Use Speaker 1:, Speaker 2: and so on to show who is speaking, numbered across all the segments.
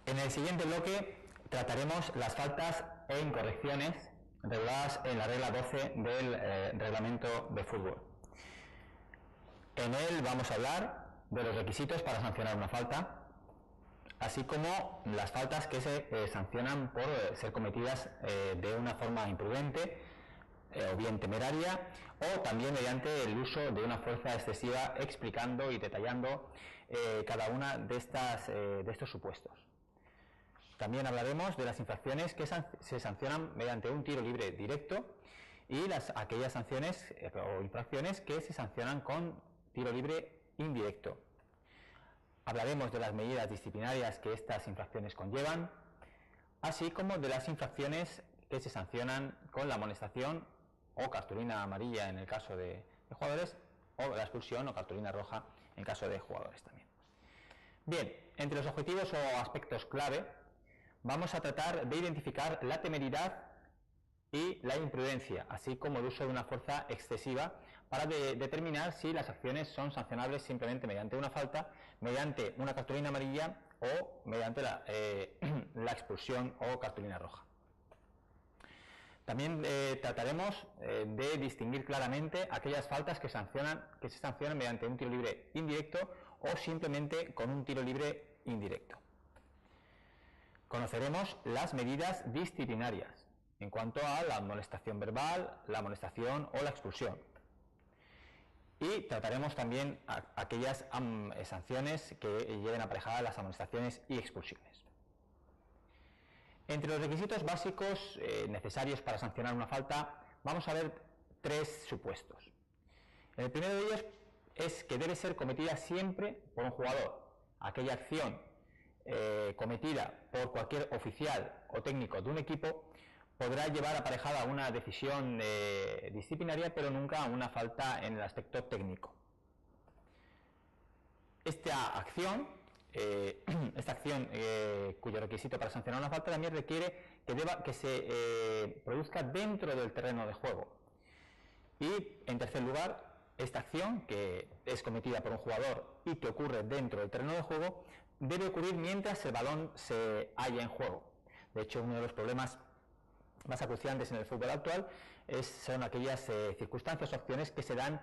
Speaker 1: En el siguiente bloque trataremos las faltas e incorrecciones reguladas en la regla 12 del reglamento de fútbol. En él vamos a hablar de los requisitos para sancionar una falta, así como las faltas que se sancionan por ser cometidas de una forma imprudente o bien temeraria, o también mediante el uso de una fuerza excesiva, explicando y detallando cada una de estos supuestos. También hablaremos de las infracciones que se sancionan mediante un tiro libre directo y aquellas sanciones o infracciones que se sancionan con tiro libre indirecto. Hablaremos de las medidas disciplinarias que estas infracciones conllevan, así como de las infracciones que se sancionan con la amonestación o cartulina amarilla en el caso de jugadores, o la expulsión o cartulina roja en el caso de jugadores también. Bien, entre los objetivos o aspectos clave vamos a tratar de identificar la temeridad y la imprudencia, así como el uso de una fuerza excesiva para determinar si las acciones son sancionables simplemente mediante una falta, mediante una cartulina amarilla o mediante la expulsión o cartulina roja. También trataremos de distinguir claramente aquellas faltas que se sancionan mediante un tiro libre indirecto o simplemente con un tiro libre indirecto. Conoceremos las medidas disciplinarias en cuanto a la amonestación verbal, la amonestación o la expulsión. Y trataremos también aquellas sanciones que lleven aparejadas las amonestaciones y expulsiones. Entre los requisitos básicos necesarios para sancionar una falta, vamos a ver tres supuestos. El primero de ellos es que debe ser cometida siempre por un jugador. Aquella acción cometida por cualquier oficial o técnico de un equipo podrá llevar aparejada una decisión disciplinaria, pero nunca una falta en el aspecto técnico. Esta acción cuyo requisito para sancionar una falta también requiere que se produzca dentro del terreno de juego. Y en tercer lugar, esta acción, que es cometida por un jugador y que ocurre dentro del terreno de juego, debe ocurrir mientras el balón se halla en juego. De hecho, uno de los problemas más acuciantes en el fútbol actual son aquellas circunstancias o acciones que se dan,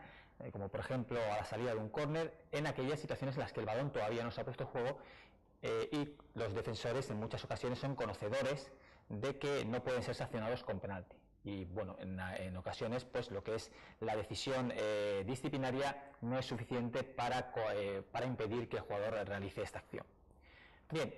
Speaker 1: como por ejemplo a la salida de un córner, en aquellas situaciones en las que el balón todavía no se ha puesto en juego y los defensores en muchas ocasiones son conocedores de que no pueden ser sancionados con penalti. Y bueno, en ocasiones pues lo que es la decisión disciplinaria no es suficiente para impedir que el jugador realice esta acción. Bien,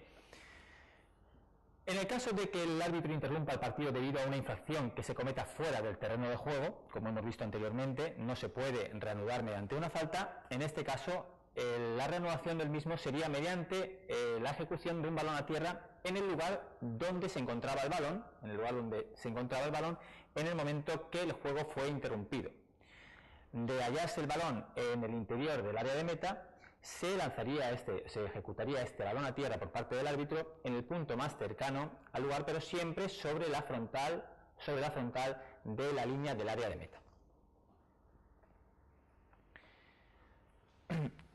Speaker 1: en el caso de que el árbitro interrumpa el partido debido a una infracción que se cometa fuera del terreno de juego, como hemos visto anteriormente, no se puede reanudar mediante una falta. En este caso, la reanudación del mismo sería mediante la ejecución de un balón a tierra en el lugar donde se encontraba el balón, en el momento que el juego fue interrumpido. De hallarse el balón en el interior del área de meta, se ejecutaría este balón a tierra por parte del árbitro en el punto más cercano al lugar, pero siempre sobre la frontal de la línea del área de meta.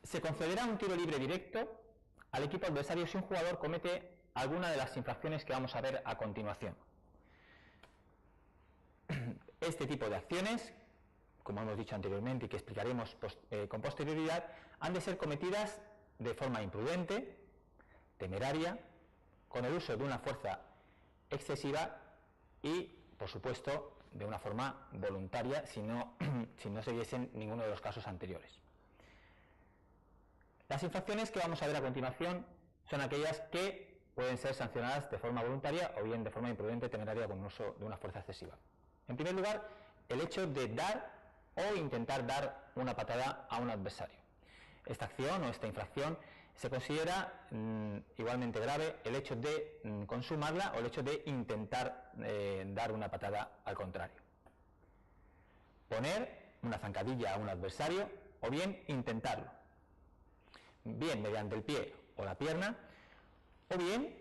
Speaker 1: Se concederá un tiro libre directo al equipo adversario si un jugador comete alguna de las infracciones que vamos a ver a continuación. Este tipo de acciones, como hemos dicho anteriormente y que explicaremos con posterioridad, han de ser cometidas de forma imprudente, temeraria, con el uso de una fuerza excesiva y, por supuesto, de una forma voluntaria si no se diesen ninguno de los casos anteriores. Las infracciones que vamos a ver a continuación son aquellas que pueden ser sancionadas de forma voluntaria o bien de forma imprudente, temeraria, con el uso de una fuerza excesiva. En primer lugar, el hecho de dar o intentar dar una patada a un adversario. Esta acción o esta infracción se considera igualmente grave el hecho de consumarla o el hecho de intentar dar una patada al contrario. Poner una zancadilla a un adversario o bien intentarlo, bien mediante el pie o la pierna, o bien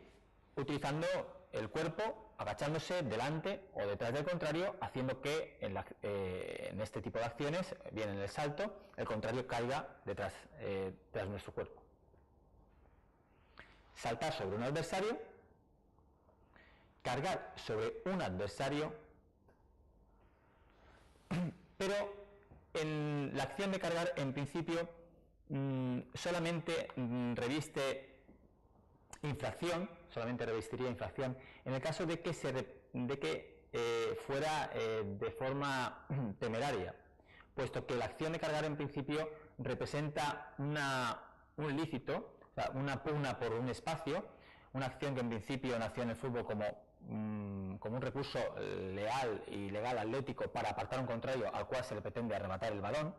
Speaker 1: utilizando el cuerpo, agachándose delante o detrás del contrario, haciendo que en este tipo de acciones, bien en el salto, el contrario caiga tras nuestro cuerpo. saltar sobre un adversario, cargar sobre un adversario, pero en la acción de cargar en principio solamente reviste infracción, solamente revestiría infracción en el caso de que fuera de forma temeraria, puesto que la acción de cargar en principio representa un lícito, o sea, una pugna por un espacio, una acción que en principio nació en el fútbol como un recurso leal y legal atlético para apartar a un contrario al cual se le pretende arrebatar el balón,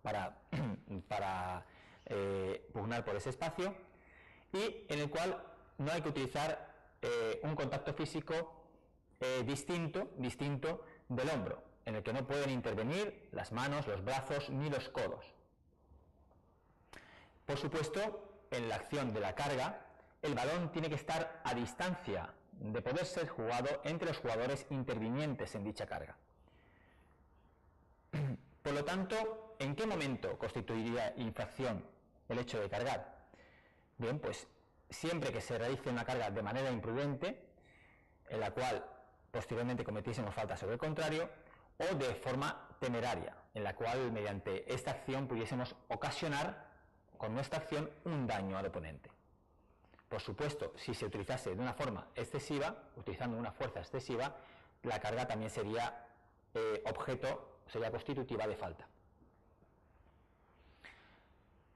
Speaker 1: para pugnar por ese espacio, y en el cual no hay que utilizar un contacto físico distinto del hombro, en el que no pueden intervenir las manos, los brazos ni los codos. Por supuesto, en la acción de la carga, el balón tiene que estar a distancia de poder ser jugado entre los jugadores intervinientes en dicha carga. Por lo tanto, ¿en qué momento constituiría infracción el hecho de cargar? Bien, pues siempre que se realice una carga de manera imprudente, en la cual posteriormente cometiésemos falta sobre el contrario, o de forma temeraria, en la cual mediante esta acción pudiésemos ocasionar con nuestra acción un daño al oponente. Por supuesto, si se utilizase de una forma excesiva, utilizando una fuerza excesiva, la carga también sería sería constitutiva de falta.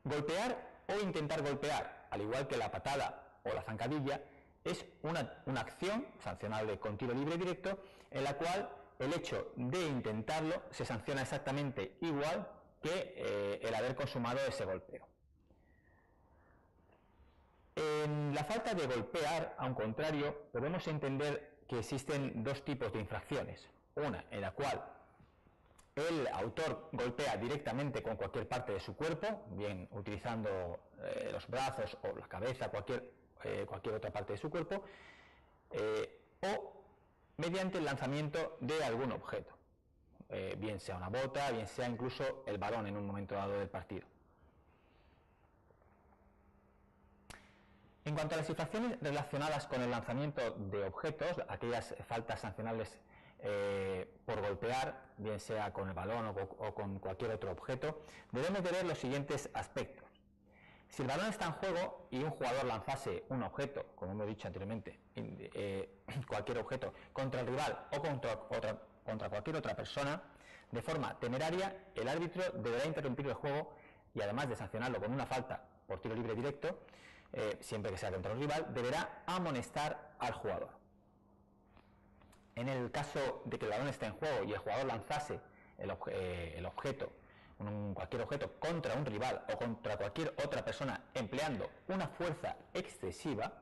Speaker 1: Golpear o intentar golpear, al igual que la patada o la zancadilla, es una acción sancionable con tiro libre directo, en la cual el hecho de intentarlo se sanciona exactamente igual que el haber consumado ese golpeo. En la falta de golpear, a un contrario, podemos entender que existen dos tipos de infracciones. Una en la cual el autor golpea directamente con cualquier parte de su cuerpo, bien utilizando los brazos o la cabeza, cualquier otra parte de su cuerpo, o mediante el lanzamiento de algún objeto, bien sea una bota, bien sea incluso el balón en un momento dado del partido. En cuanto a las infracciones relacionadas con el lanzamiento de objetos, aquellas faltas sancionables por golpear, bien sea con el balón o con cualquier otro objeto, debemos de ver los siguientes aspectos. Si el balón está en juego y un jugador lanzase un objeto, como hemos dicho anteriormente, cualquier objeto, contra el rival o contra cualquier otra persona, de forma temeraria, el árbitro deberá interrumpir el juego y, además de sancionarlo con una falta por tiro libre directo, siempre que sea contra un rival, deberá amonestar al jugador. En el caso de que el balón esté en juego y el jugador lanzase cualquier objeto contra un rival o contra cualquier otra persona empleando una fuerza excesiva,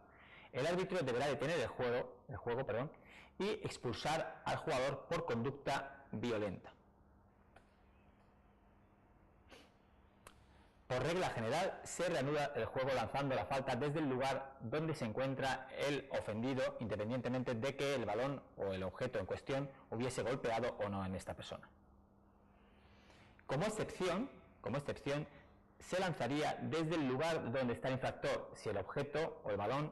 Speaker 1: el árbitro deberá detener el juego y expulsar al jugador por conducta violenta. Por regla general, se reanuda el juego lanzando la falta desde el lugar donde se encuentra el ofendido, independientemente de que el balón o el objeto en cuestión hubiese golpeado o no en esta persona. Como excepción, se lanzaría desde el lugar donde está el infractor si el objeto o el balón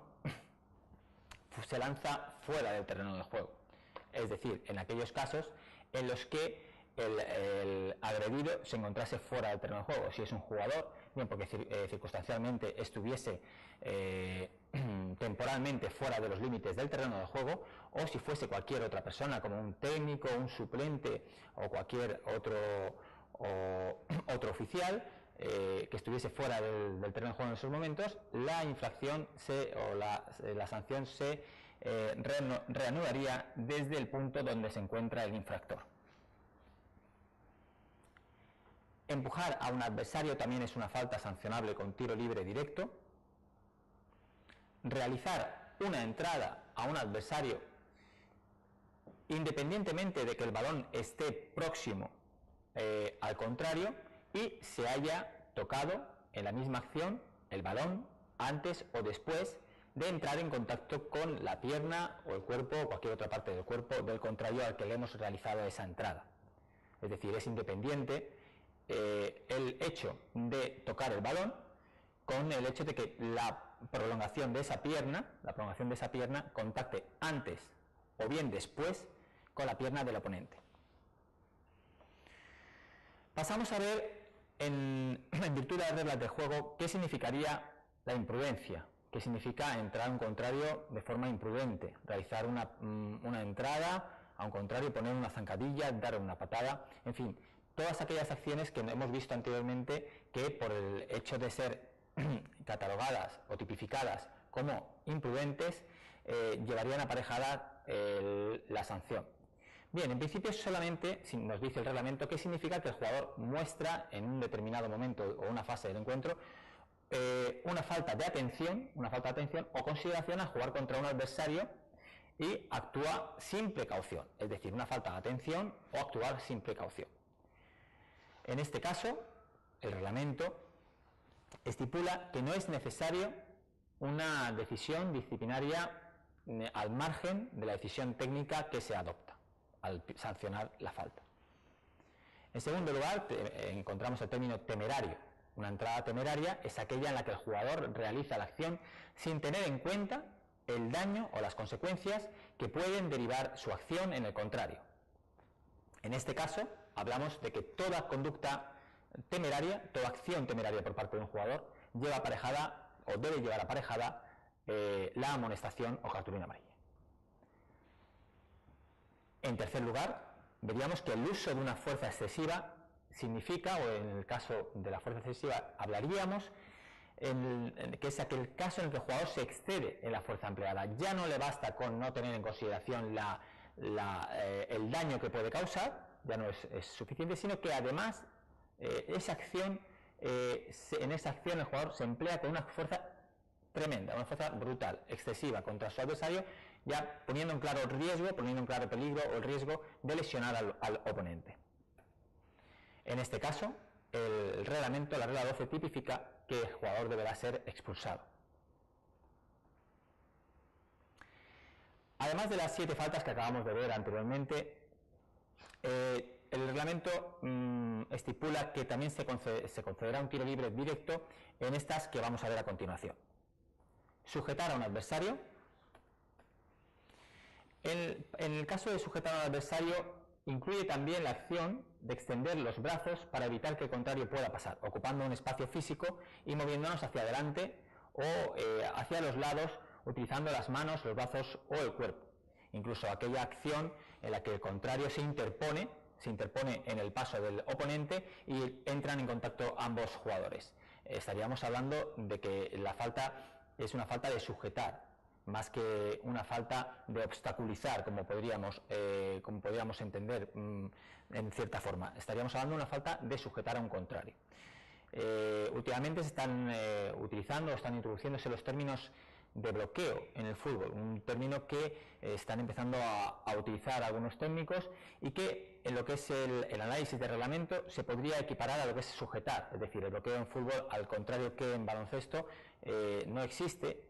Speaker 1: se lanza fuera del terreno de juego. Es decir, en aquellos casos en los que el agredido se encontrase fuera del terreno de juego. Si es un jugador, bien porque circunstancialmente estuviese temporalmente fuera de los límites del terreno de juego, o si fuese cualquier otra persona, como un técnico, un suplente o cualquier otro oficial que estuviese fuera del terreno de juego en esos momentos, la infracción la sanción se reanudaría desde el punto donde se encuentra el infractor. Empujar a un adversario también es una falta sancionable con tiro libre directo. Realizar una entrada a un adversario independientemente de que el balón esté próximo al contrario y se haya tocado en la misma acción el balón antes o después de entrar en contacto con la pierna o el cuerpo o cualquier otra parte del cuerpo del contrario al que le hemos realizado esa entrada. Es decir, es independiente el hecho de tocar el balón con el hecho de que la prolongación de esa pierna, contacte antes o bien después con la pierna del oponente. Pasamos a ver, en virtud de las reglas de juego, qué significaría la imprudencia, qué significa entrar a un contrario de forma imprudente, realizar una entrada a un contrario, poner una zancadilla, dar una patada, en fin, todas aquellas acciones que hemos visto anteriormente que por el hecho de ser catalogadas o tipificadas como imprudentes llevarían aparejada la sanción. Bien, en principio solamente nos dice el reglamento que significa que el jugador muestra en un determinado momento o una fase del encuentro una falta de atención o consideración al jugar contra un adversario y actúa sin precaución, es decir, una falta de atención o actuar sin precaución. En este caso, el reglamento estipula que no es necesario una decisión disciplinaria al margen de la decisión técnica que se adopta al sancionar la falta. En segundo lugar, encontramos el término temerario. Una entrada temeraria es aquella en la que el jugador realiza la acción sin tener en cuenta el daño o las consecuencias que pueden derivar su acción en el contrario. En este caso, hablamos de que toda conducta temeraria, toda acción temeraria por parte de un jugador lleva aparejada o debe llevar aparejada la amonestación o cartulina amarilla. En tercer lugar, veríamos que el uso de una fuerza excesiva significa, o en el caso de la fuerza excesiva hablaríamos, que es aquel caso en el que el jugador se excede en la fuerza empleada. Ya no le basta con no tener en consideración el daño que puede causar, ya no es suficiente, sino que además en esa acción el jugador se emplea con una fuerza tremenda, una fuerza brutal, excesiva contra su adversario, ya poniendo en claro peligro o el riesgo de lesionar al oponente. En este caso, el reglamento, la regla 12, tipifica que el jugador deberá ser expulsado. Además de las 7 faltas que acabamos de ver anteriormente, el reglamento estipula que también se concederá un tiro libre directo en estas que vamos a ver a continuación. Sujetar a un adversario. En el caso de sujetar a un adversario, incluye también la acción de extender los brazos para evitar que el contrario pueda pasar, ocupando un espacio físico y moviéndonos hacia adelante o hacia los lados, utilizando las manos, los brazos o el cuerpo. Incluso aquella acción en la que el contrario se interpone en el paso del oponente y entran en contacto ambos jugadores. Estaríamos hablando de que la falta es una falta de sujetar, más que una falta de obstaculizar, como podríamos entender en cierta forma. Estaríamos hablando de una falta de sujetar a un contrario. Últimamente se están están introduciéndose los términos de bloqueo en el fútbol, un término que están empezando a utilizar algunos técnicos y que en lo que es el análisis de reglamento se podría equiparar a lo que es sujetar, es decir, el bloqueo en fútbol, al contrario que en baloncesto, no existe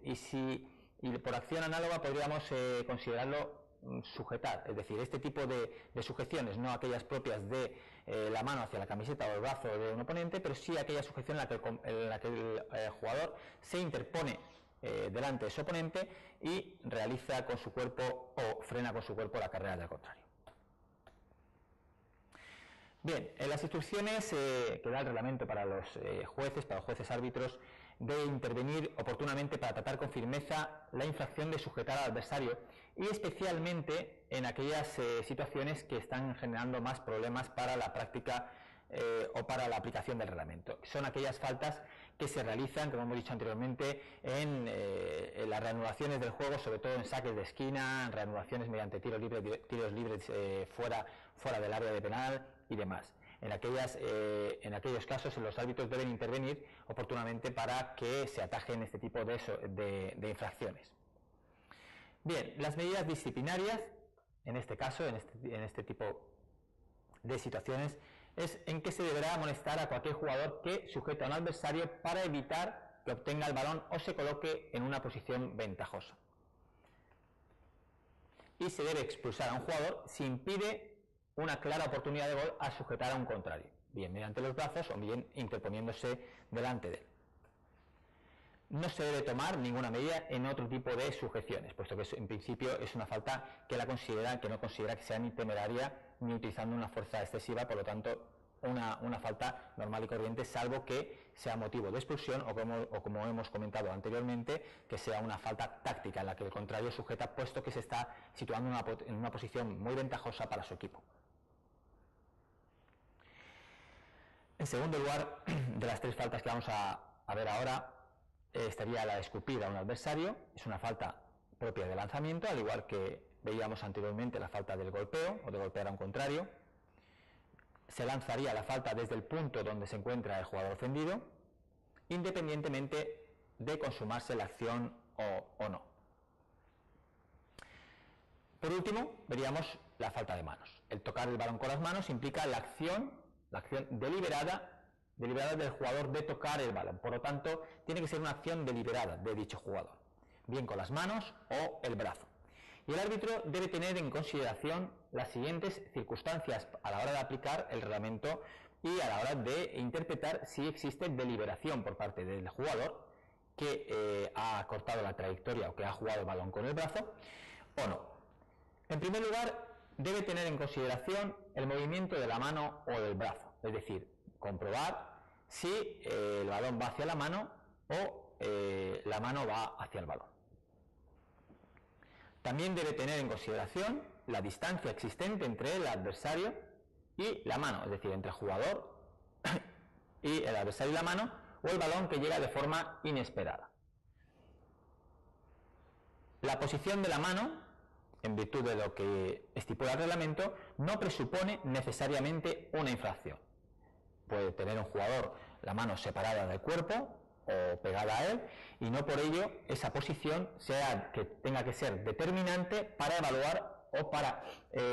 Speaker 1: y por acción análoga podríamos considerarlo sujetar, es decir, este tipo de sujeciones, no aquellas propias de la mano hacia la camiseta o el brazo de un oponente, pero sí aquella sujeción en la que el jugador se interpone delante de su oponente y realiza con su cuerpo o frena con su cuerpo la carrera del contrario. Bien, en las instrucciones que da el reglamento para los jueces árbitros, de intervenir oportunamente para tratar con firmeza la infracción de sujetar al adversario y especialmente en aquellas situaciones que están generando más problemas para la práctica o para la aplicación del reglamento. Son aquellas faltas que se realizan, como hemos dicho anteriormente, en las reanudaciones del juego, sobre todo en saques de esquina, en reanudaciones mediante tiros libres fuera del área de penal y demás. En aquellos casos los árbitros deben intervenir oportunamente para que se atajen este tipo de infracciones. Bien, las medidas disciplinarias, en este caso, en este tipo de situaciones, es en que se deberá amonestar a cualquier jugador que sujeta a un adversario para evitar que obtenga el balón o se coloque en una posición ventajosa. Y se debe expulsar a un jugador si impide una clara oportunidad de gol a sujetar a un contrario, bien mediante los brazos o bien interponiéndose delante de él. no se debe tomar ninguna medida en otro tipo de sujeciones, puesto que en principio es una falta que no considera que sea ni temeraria ni utilizando una fuerza excesiva, por lo tanto una falta normal y corriente, salvo que sea motivo de expulsión o como hemos comentado anteriormente, que sea una falta táctica en la que el contrario sujeta, puesto que se está situando en una posición muy ventajosa para su equipo. En segundo lugar, de las tres faltas que vamos a ver ahora, estaría la de escupir a un adversario. Es una falta propia de lanzamiento, al igual que veíamos anteriormente la falta del golpeo o de golpear a un contrario. Se lanzaría la falta desde el punto donde se encuentra el jugador ofendido, independientemente de consumarse la acción o no. Por último, veríamos la falta de manos. El tocar el balón con las manos implica la acción deliberada del jugador de tocar el balón. Por lo tanto, tiene que ser una acción deliberada de dicho jugador, bien con las manos o el brazo. Y el árbitro debe tener en consideración las siguientes circunstancias a la hora de aplicar el reglamento y a la hora de interpretar si existe deliberación por parte del jugador que ha cortado la trayectoria o que ha jugado el balón con el brazo o no. En primer lugar, debe tener en consideración el movimiento de la mano o del brazo, es decir, comprobar si el balón va hacia la mano o la mano va hacia el balón. También debe tener en consideración la distancia existente entre el adversario y la mano, es decir, entre el jugador y el adversario y la mano, o el balón que llega de forma inesperada. La posición de la mano, en virtud de lo que estipula el reglamento, no presupone necesariamente una infracción. Puede tener un jugador la mano separada del cuerpo o pegada a él, y no por ello esa posición sea que tenga que ser determinante para evaluar o para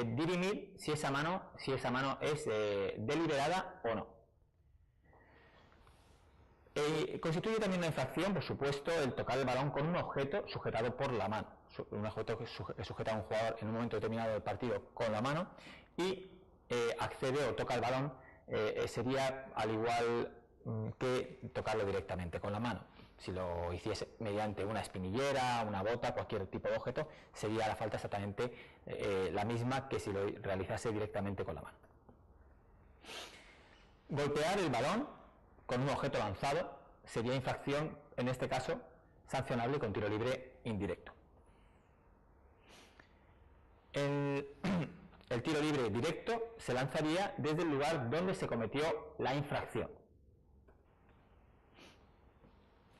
Speaker 1: dirimir si esa mano es deliberada o no. Constituye también una infracción, por supuesto, el tocar el balón con un objeto sujetado por la mano, un objeto que sujeta a un jugador en un momento determinado del partido con la mano y accede o toca el balón, sería al igual que tocarlo directamente con la mano. Si lo hiciese mediante una espinillera, una bota, cualquier tipo de objeto, sería la falta exactamente la misma que si lo realizase directamente con la mano. Golpear el balón con un objeto lanzado sería infracción, en este caso, sancionable con tiro libre indirecto. El tiro libre directo se lanzaría desde el lugar donde se cometió la infracción.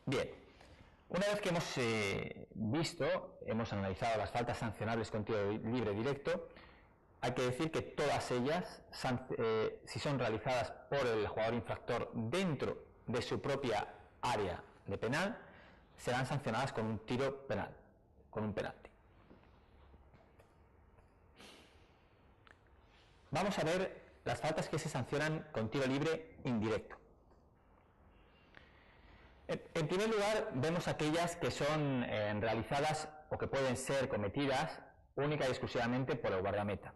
Speaker 1: Bien, una vez que hemos analizado las faltas sancionables con tiro libre directo, hay que decir que todas ellas, si son realizadas por el jugador infractor dentro de su propia área de penal, serán sancionadas con un tiro penal, con un penalti. Vamos a ver las faltas que se sancionan con tiro libre indirecto. En primer lugar, vemos aquellas que son realizadas o que pueden ser cometidas única y exclusivamente por el guardameta.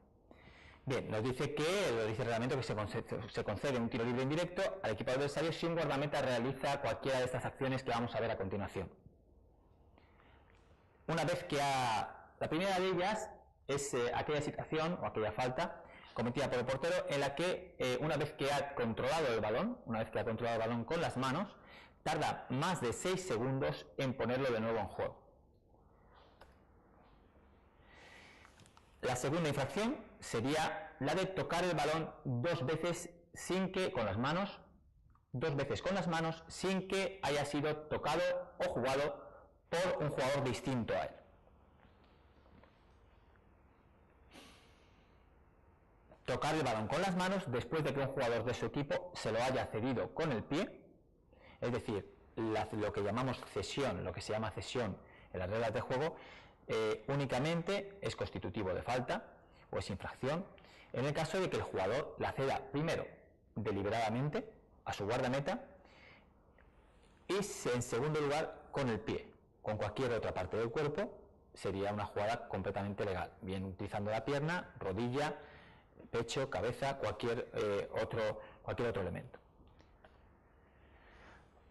Speaker 1: Bien, lo dice el reglamento que se concede un tiro libre indirecto al equipo adversario si un guardameta realiza cualquiera de estas acciones que vamos a ver a continuación. La primera de ellas es aquella situación o aquella falta cometida por el portero en la que una vez que ha controlado el balón con las manos, tarda más de 6 segundos en ponerlo de nuevo en juego. La segunda infracción sería la de tocar el balón dos veces con las manos sin que haya sido tocado o jugado por un jugador distinto a él. Tocar el balón con las manos después de que un jugador de su equipo se lo haya cedido con el pie, es decir, lo que llamamos cesión, lo que se llama cesión en las reglas de juego, únicamente es constitutivo de falta o es infracción en el caso de que el jugador la ceda primero deliberadamente a su guardameta y en segundo lugar con el pie. Con cualquier otra parte del cuerpo sería una jugada completamente legal, bien utilizando la pierna, rodilla, pecho, cabeza, cualquier otro elemento.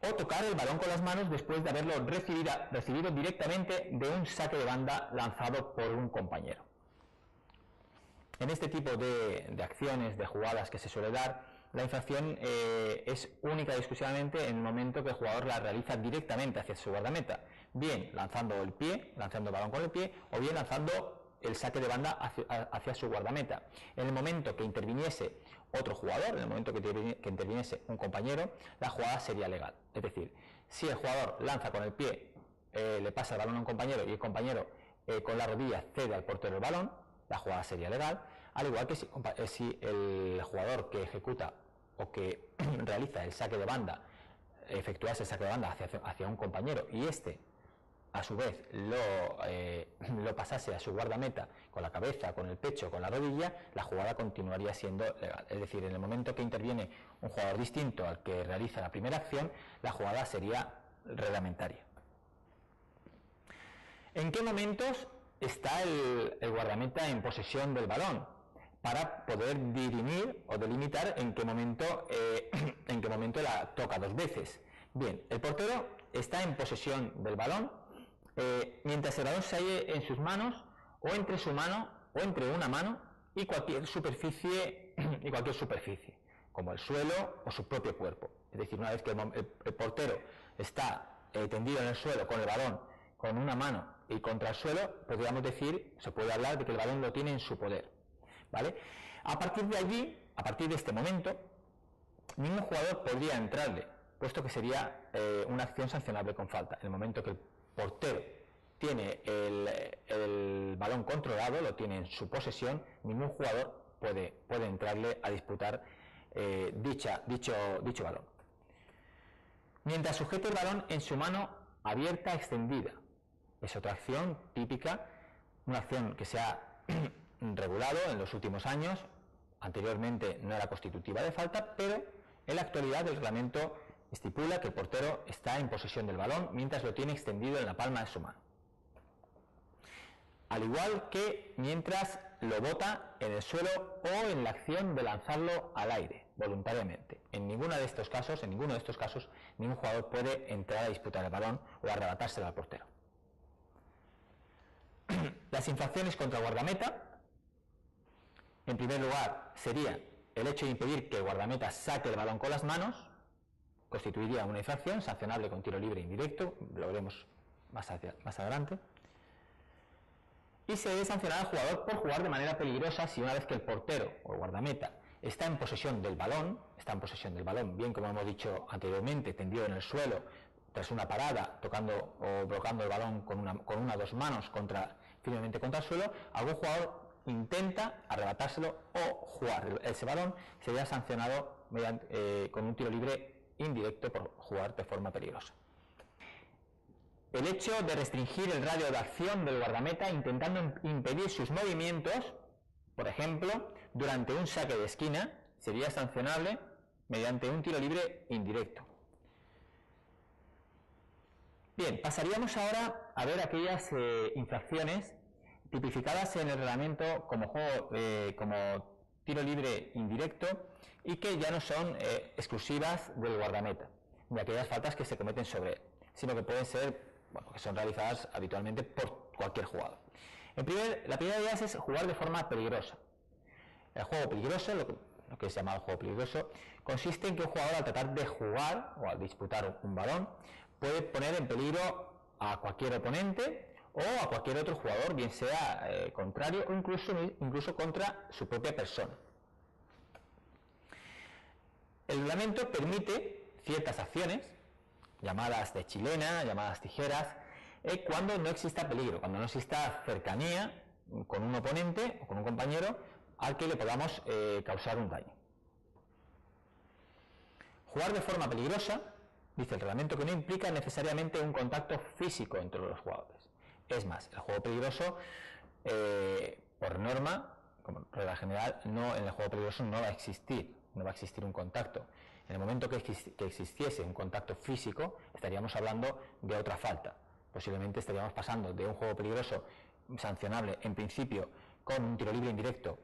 Speaker 1: o tocar el balón con las manos después de haberlo recibido directamente de un saque de banda lanzado por un compañero. En este tipo de acciones, de jugadas que se suele dar, la infracción es única y exclusivamente en el momento que el jugador la realiza directamente hacia su guardameta, bien lanzando el balón con el pie, o bien lanzando el saque de banda hacia su guardameta. En el momento que interviniese otro jugador, en el momento que interviniese un compañero, la jugada sería legal. Es decir, si el jugador lanza con el pie, le pasa el balón a un compañero y el compañero con la rodilla cede al portero el balón, la jugada sería legal, al igual que si el jugador que ejecuta o que realiza el saque de banda efectuase el saque de banda hacia un compañero y este a su vez lo pasase a su guardameta con la cabeza, con el pecho, con la rodilla, la jugada continuaría siendo legal. Es decir, en el momento que interviene un jugador distinto al que realiza la primera acción, la jugada sería reglamentaria. ¿En qué momentos está el guardameta en posesión del balón? Para poder dirimir o delimitar en qué momento la toca dos veces. Bien, el portero está en posesión del balón mientras el balón se halle en sus manos o entre su mano o entre una mano y cualquier superficie como el suelo o su propio cuerpo. Es decir, una vez que el portero está tendido en el suelo con el balón con una mano y contra el suelo, se puede hablar de que el balón lo tiene en su poder, ¿vale? A partir de allí, a partir de este momento, ningún jugador podría entrarle, puesto que sería una acción sancionable con falta. En el momento que el portero tiene el balón controlado, lo tiene en su posesión, ningún jugador puede entrarle a disputar dicho balón. Mientras sujete el balón en su mano abierta extendida, es otra acción típica, una acción que se ha regulado en los últimos años. Anteriormente no era constitutiva de falta, pero en la actualidad el reglamento estipula que el portero está en posesión del balón mientras lo tiene extendido en la palma de su mano, al igual que mientras lo bota en el suelo o en la acción de lanzarlo al aire voluntariamente. En ninguno de estos casos, ningún jugador puede entrar a disputar el balón o arrebatárselo al portero. Las infracciones contra guardameta, en primer lugar, sería el hecho de impedir que el guardameta saque el balón con las manos, constituiría una infracción sancionable con tiro libre indirecto, lo veremos más adelante. Y se debe sancionar al jugador por jugar de manera peligrosa si una vez que el portero o el guardameta está en posesión del balón, bien como hemos dicho anteriormente, tendido en el suelo tras una parada, tocando o bloqueando el balón con una o dos manos firmemente contra el suelo, algún jugador intenta arrebatárselo o jugar ese balón, sería sancionado con un tiro libre indirecto por jugar de forma peligrosa. El hecho de restringir el radio de acción del guardameta intentando impedir sus movimientos, por ejemplo, durante un saque de esquina, sería sancionable mediante un tiro libre indirecto. Bien, pasaríamos ahora a ver aquellas infracciones tipificadas en el reglamento como tiro libre indirecto y que ya no son exclusivas del guardameta, de aquellas faltas que se cometen sobre él, sino que pueden ser, que son realizadas habitualmente por cualquier jugador. La primera de ellas es jugar de forma peligrosa. El juego peligroso, lo que es llamado juego peligroso, consiste en que un jugador al tratar de jugar o al disputar un balón puede poner en peligro a cualquier oponente o a cualquier otro jugador, bien sea contrario o incluso contra su propia persona. El reglamento permite ciertas acciones, llamadas de chilena, llamadas tijeras, cuando no exista peligro, cuando no exista cercanía con un oponente o con un compañero al que le podamos causar un daño. Jugar de forma peligrosa, dice el reglamento, que no implica necesariamente un contacto físico entre los jugadores. Es más, el juego peligroso, por norma, como regla general, en el juego peligroso no va a existir un contacto. En el momento que existiese un contacto físico, estaríamos hablando de otra falta. Posiblemente estaríamos pasando de un juego peligroso sancionable en principio con un tiro libre indirecto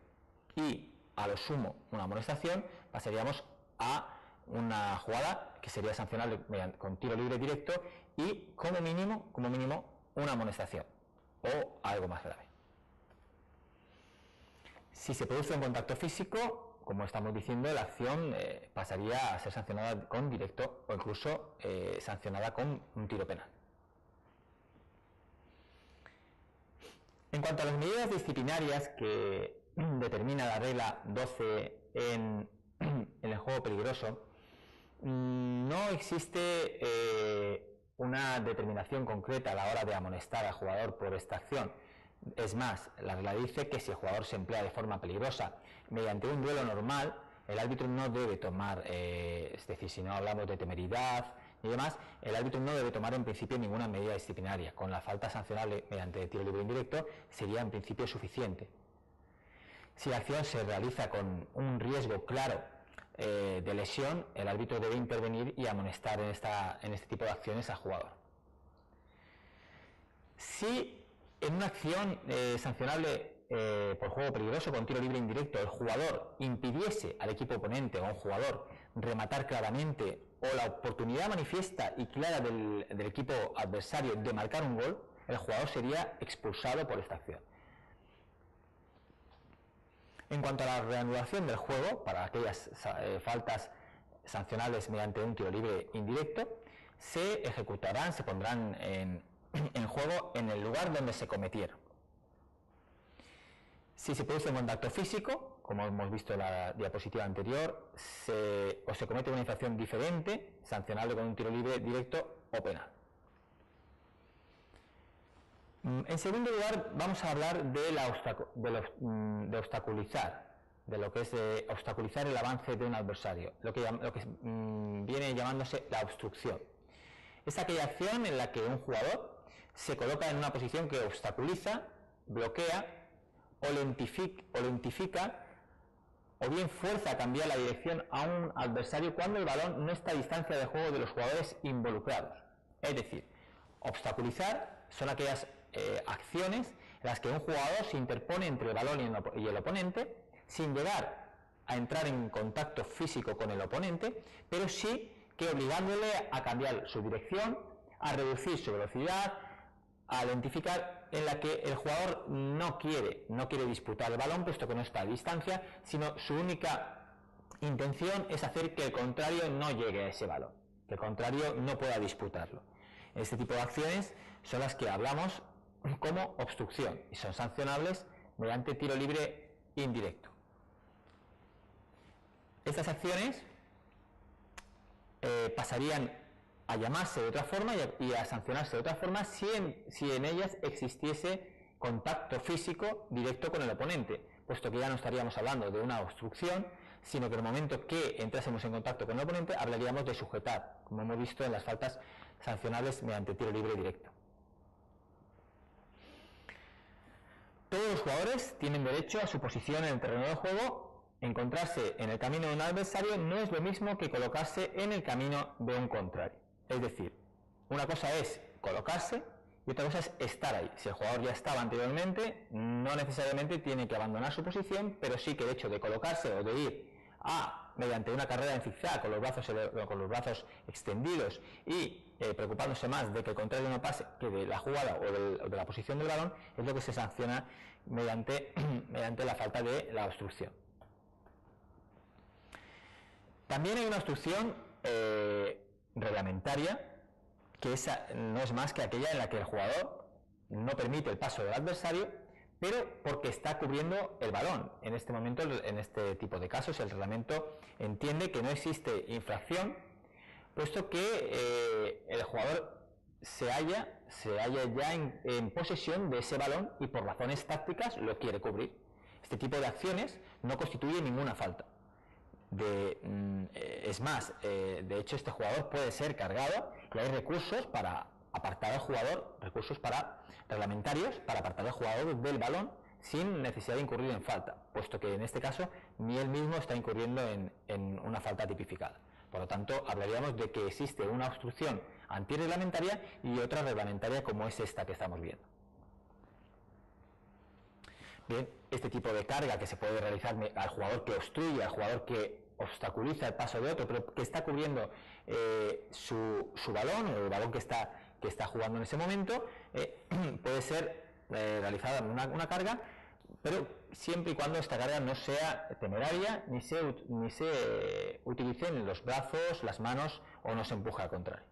Speaker 1: y a lo sumo una amonestación, pasaríamos a una jugada que sería sancionable con tiro libre directo y como mínimo una amonestación o algo más grave. Si se produce un contacto físico, como estamos diciendo, la acción pasaría a ser sancionada con directo o incluso sancionada con un tiro penal. En cuanto a las medidas disciplinarias que determina la regla 12 en el juego peligroso, no existe una determinación concreta a la hora de amonestar al jugador por esta acción. Es más, la regla dice que si el jugador se emplea de forma peligrosa mediante un duelo normal, el árbitro no debe tomar, es decir, si no hablamos de temeridad y demás, el árbitro no debe tomar en principio ninguna medida disciplinaria. Con la falta sancionable mediante tiro libre indirecto sería en principio suficiente. Si la acción se realiza con un riesgo claro de lesión, el árbitro debe intervenir y amonestar en este tipo de acciones al jugador. Si en una acción sancionable por juego peligroso con tiro libre indirecto el jugador impidiese al equipo oponente o a un jugador rematar claramente o la oportunidad manifiesta y clara del equipo adversario de marcar un gol, el jugador sería expulsado por esta acción. En cuanto a la reanudación del juego, para aquellas faltas sancionables mediante un tiro libre indirecto, se ejecutarán, se pondrán en juego en el lugar donde se cometieron. Si se produce un contacto físico, como hemos visto en la diapositiva anterior, o se comete una infracción diferente, sancionable con un tiro libre directo o penal. En segundo lugar, vamos a hablar de obstaculizar, de lo que es obstaculizar el avance de un adversario, lo que viene llamándose la obstrucción. Es aquella acción en la que un jugador se coloca en una posición que obstaculiza, bloquea o lentifica o bien fuerza a cambiar la dirección a un adversario cuando el balón no está a distancia de juego de los jugadores involucrados. Es decir, obstaculizar son aquellas acciones en las que un jugador se interpone entre el balón y el oponente sin llegar a entrar en contacto físico con el oponente, pero sí que obligándole a cambiar su dirección, a reducir su velocidad, a lentificar, en la que el jugador no quiere disputar el balón puesto que no está a distancia, sino su única intención es hacer que el contrario no llegue a ese balón, que el contrario no pueda disputarlo. Este tipo de acciones son las que hablamos como obstrucción y son sancionables mediante tiro libre indirecto. Estas acciones pasarían a llamarse de otra forma y a sancionarse de otra forma si en ellas existiese contacto físico directo con el oponente, puesto que ya no estaríamos hablando de una obstrucción, sino que en el momento que entrásemos en contacto con el oponente hablaríamos de sujetar, como hemos visto en las faltas sancionables mediante tiro libre directo. Todos los jugadores tienen derecho a su posición en el terreno de juego. Encontrarse en el camino de un adversario no es lo mismo que colocarse en el camino de un contrario. Es decir, una cosa es colocarse y otra cosa es estar ahí. Si el jugador ya estaba anteriormente, no necesariamente tiene que abandonar su posición, pero sí que el hecho de colocarse o de ir mediante una carrera en zigzag con los brazos extendidos y preocupándose más de que el contrario no pase que de la jugada o de la posición del balón, es lo que se sanciona mediante la falta de la obstrucción. También hay una obstrucción reglamentaria, que no es más que aquella en la que el jugador no permite el paso del adversario, pero porque está cubriendo el balón. En este momento, en este tipo de casos, el reglamento entiende que no existe infracción, puesto que el jugador se halla ya en posesión de ese balón y por razones tácticas lo quiere cubrir. Este tipo de acciones no constituye ninguna falta. Es más, de hecho este jugador puede ser cargado y hay recursos para apartar al jugador, reglamentarios para apartar al jugador del balón sin necesidad de incurrir en falta, puesto que en este caso ni él mismo está incurriendo en una falta tipificada. Por lo tanto, hablaríamos de que existe una obstrucción antirreglamentaria y otra reglamentaria como es esta que estamos viendo. Bien, este tipo de carga que se puede realizar al jugador que obstruye, al jugador que obstaculiza el paso de otro, pero que está cubriendo su balón, o el balón que está jugando en ese momento, puede ser realizada una carga, pero siempre y cuando esta carga no sea temeraria, ni se utilicen los brazos, las manos, o no se empuje al contrario.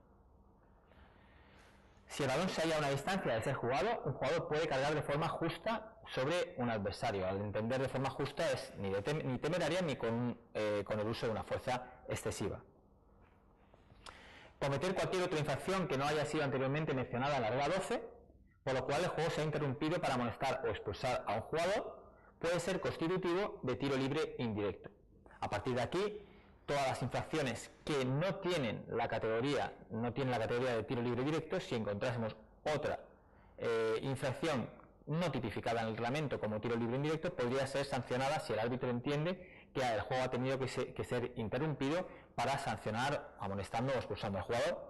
Speaker 1: Si el balón se halla a una distancia de ser jugado, un jugador puede cargar de forma justa sobre un adversario. Al entender de forma justa es ni temeraria ni con el uso de una fuerza excesiva. Cometer cualquier otra infracción que no haya sido anteriormente mencionada en la regla 12, por lo cual el juego se ha interrumpido para amonestar o expulsar a un jugador, puede ser constitutivo de tiro libre indirecto. A partir de aquí, todas las infracciones que no tienen la categoría de tiro libre directo, si encontrásemos otra infracción no tipificada en el reglamento como tiro libre indirecto, podría ser sancionada si el árbitro entiende que el juego ha tenido que ser interrumpido para sancionar, amonestando o expulsando al jugador.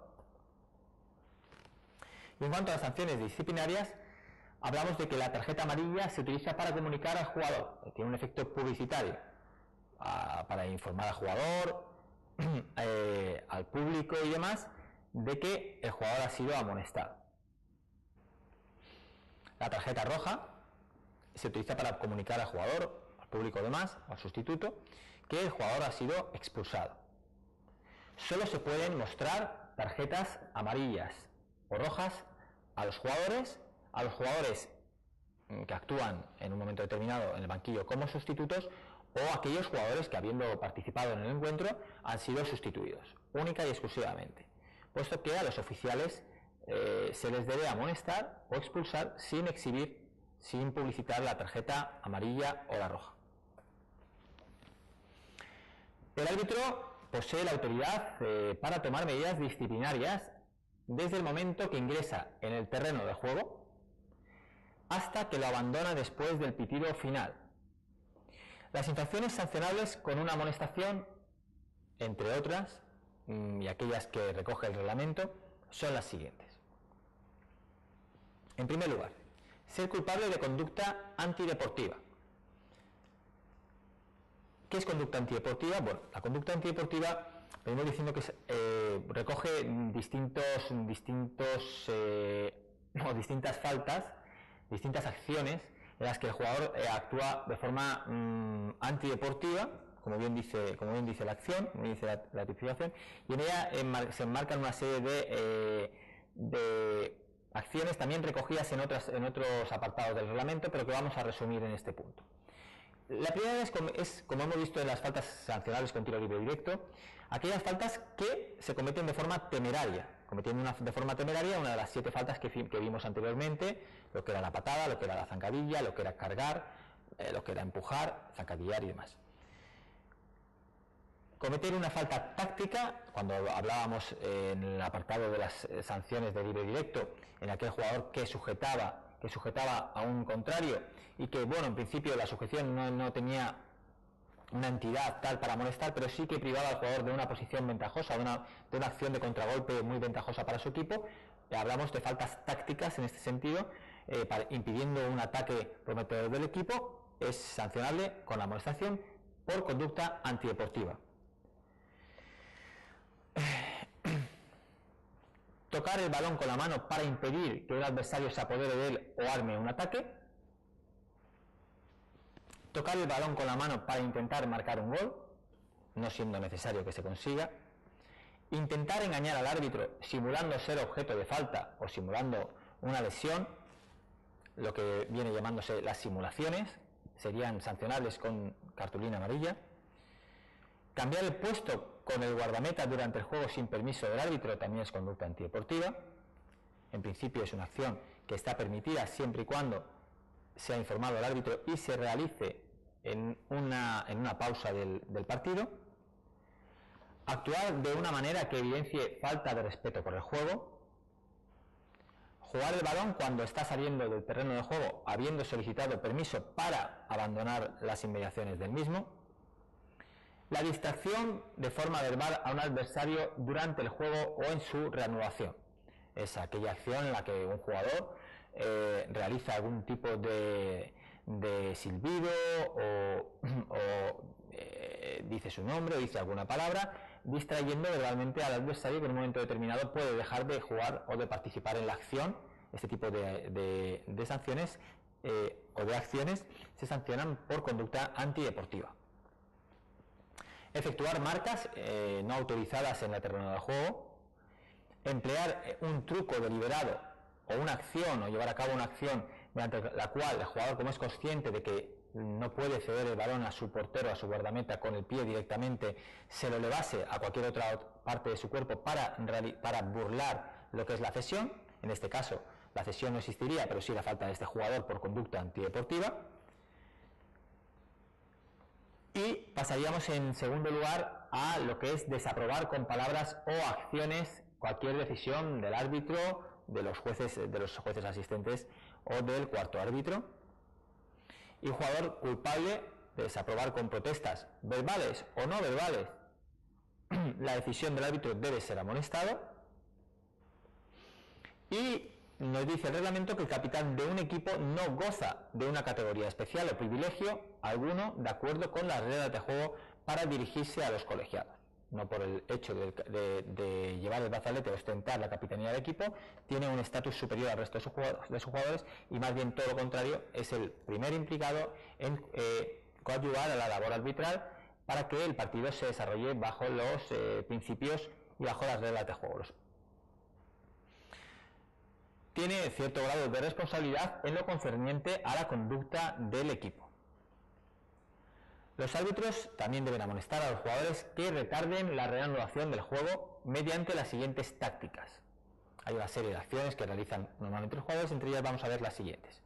Speaker 1: Y en cuanto a las sanciones disciplinarias, hablamos de que la tarjeta amarilla se utiliza para comunicar al jugador, tiene un efecto publicitario, para informar al jugador, al público y demás, de que el jugador ha sido amonestado. La tarjeta roja se utiliza para comunicar al jugador, al público y demás, al sustituto, que el jugador ha sido expulsado. Solo se pueden mostrar tarjetas amarillas o rojas a los jugadores que actúan en un momento determinado en el banquillo como sustitutos, o aquellos jugadores que, habiendo participado en el encuentro, han sido sustituidos, única y exclusivamente, puesto que a los oficiales se les debe amonestar o expulsar sin publicitar la tarjeta amarilla o la roja. El árbitro posee la autoridad para tomar medidas disciplinarias desde el momento que ingresa en el terreno de juego hasta que lo abandona después del pitido final. Las infracciones sancionables con una amonestación, entre otras, y aquellas que recoge el reglamento, son las siguientes. En primer lugar, ser culpable de conducta antideportiva. ¿Qué es conducta antideportiva? Bueno, la conducta antideportiva, venimos diciendo que recoge distintas faltas, distintas acciones en las que el jugador actúa de forma antideportiva, como bien dice la acción, como dice la tipificación, y en ella se enmarcan una serie de acciones también recogidas en otros apartados del reglamento, pero que vamos a resumir en este punto. La primera es, como hemos visto en las faltas sancionables con tiro libre directo, aquellas faltas que se cometen de forma temeraria. Cometiendo de forma temeraria una de las 7 faltas que vimos anteriormente, lo que era la patada, lo que era la zancadilla, lo que era cargar, lo que era empujar, zancadillar y demás. Cometer una falta táctica, cuando hablábamos en el apartado de las sanciones de libre directo, en aquel jugador que sujetaba a un contrario y que, bueno, en principio la sujeción no tenía una entidad tal para molestar, pero sí que privaba al jugador de una posición ventajosa, de una acción de contragolpe muy ventajosa para su equipo. Hablamos de faltas tácticas en este sentido, impidiendo un ataque prometedor del equipo, es sancionable con la amonestación por conducta antideportiva. Tocar el balón con la mano para impedir que un adversario se apodere de él o arme un ataque. Tocar el balón con la mano para intentar marcar un gol, no siendo necesario que se consiga. Intentar engañar al árbitro simulando ser objeto de falta o simulando una lesión, lo que viene llamándose las simulaciones, serían sancionables con cartulina amarilla. Cambiar el puesto con el guardameta durante el juego sin permiso del árbitro también es conducta antideportiva. En principio es una acción que está permitida siempre y cuando sea informado al árbitro y se realice en una pausa del partido. Actuar de una manera que evidencie falta de respeto por el juego. Jugar el balón cuando está saliendo del terreno de juego habiendo solicitado permiso para abandonar las inmediaciones del mismo. La distracción de forma verbal a un adversario durante el juego o en su reanudación. Es aquella acción en la que un jugador realiza algún tipo de silbido o dice su nombre o dice alguna palabra, distrayendo verbalmente al adversario que en un momento determinado puede dejar de jugar o de participar en la acción. Este tipo de sanciones o de acciones se sancionan por conducta antideportiva. Efectuar marcas no autorizadas en el terreno de juego, emplear un truco deliberado o una acción o llevar a cabo una acción mediante la cual el jugador, como es consciente de que no puede ceder el balón a su portero, a su guardameta con el pie directamente, se lo elevase a cualquier otra parte de su cuerpo para burlar lo que es la cesión. En este caso la cesión no existiría, pero sí la falta de este jugador por conducta antideportiva. Y pasaríamos en segundo lugar a lo que es desaprobar con palabras o acciones cualquier decisión del árbitro, de los jueces asistentes o del cuarto árbitro. Y un jugador culpable de desaprobar con protestas verbales o no verbales la decisión del árbitro debe ser amonestado. Y nos dice el reglamento que el capitán de un equipo no goza de una categoría especial o privilegio alguno de acuerdo con las reglas de juego para dirigirse a los colegiados. No por el hecho de llevar el brazalete o ostentar la capitanía del equipo, tiene un estatus superior al resto de sus jugadores, y más bien todo lo contrario, es el primer implicado en coadyuvar a la labor arbitral para que el partido se desarrolle bajo los principios y bajo las reglas de juego. Tiene cierto grado de responsabilidad en lo concerniente a la conducta del equipo. Los árbitros también deben amonestar a los jugadores que retarden la reanudación del juego mediante las siguientes tácticas. Hay una serie de acciones que realizan normalmente los jugadores, entre ellas vamos a ver las siguientes.